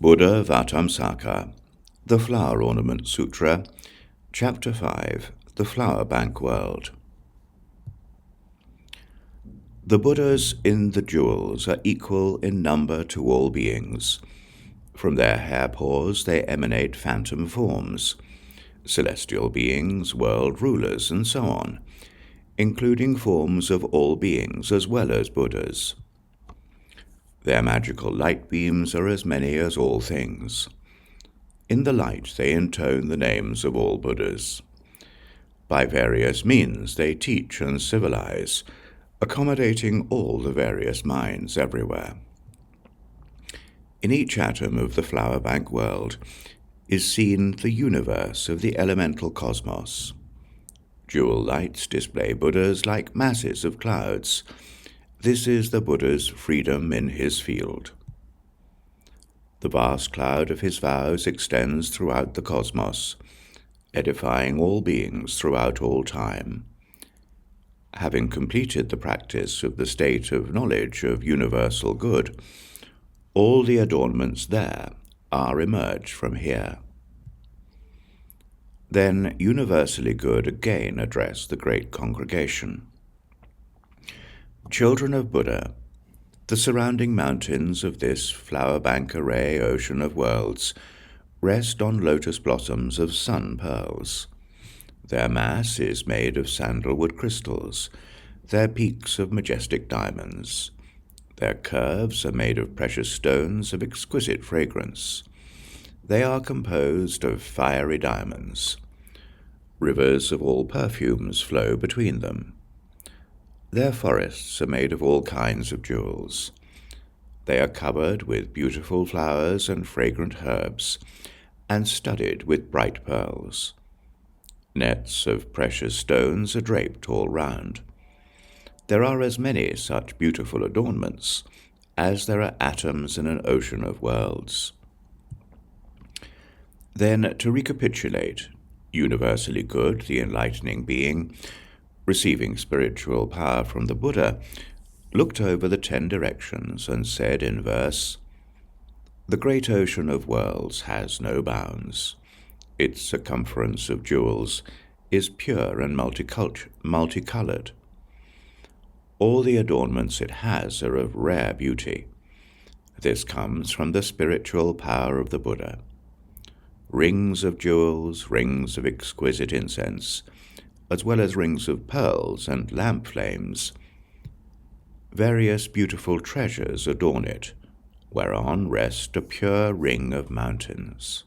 Buddhāvataṃsaka, the Flower Ornament Sutra, Chapter 5, the Flower Bank World. The Buddhas in the jewels are equal in number to all beings. From their hair pores they emanate phantom forms, celestial beings, world rulers, and so on, including forms of all beings as well as Buddhas. Their magical light beams are as many as all things. In the light they intone the names of all Buddhas. By various means they teach and civilize, accommodating all the various minds everywhere. In each atom of the flower bank world is seen the universe of the elemental cosmos. Jewel lights display Buddhas like masses of clouds. This is the Buddha's freedom in his field. The vast cloud of his vows extends throughout the cosmos, edifying all beings throughout all time. Having completed the practice of the state of knowledge of universal good, all the adornments there are emerged from here. Then universally good again address the great congregation. Children of Buddha, the surrounding mountains of this flower bank array ocean of worlds rest on lotus blossoms of sun pearls. Their mass is made of sandalwood crystals, their peaks of majestic diamonds. Their curves are made of precious stones of exquisite fragrance. They are composed of fiery diamonds. Rivers of all perfumes flow between them. Their forests are made of all kinds of jewels. They are covered with beautiful flowers and fragrant herbs, and studded with bright pearls. Nets of precious stones are draped all round. There are as many such beautiful adornments as there are atoms in an ocean of worlds. Then, to recapitulate, universally good, the enlightening being, receiving spiritual power from the Buddha, looked over the 10 directions and said in verse, "The great ocean of worlds has no bounds. Its circumference of jewels is pure and multicolored. All the adornments it has are of rare beauty. This comes from the spiritual power of the Buddha. Rings of jewels, rings of exquisite incense, as well as rings of pearls and lamp flames. Various beautiful treasures adorn it, whereon rest a pure ring of mountains."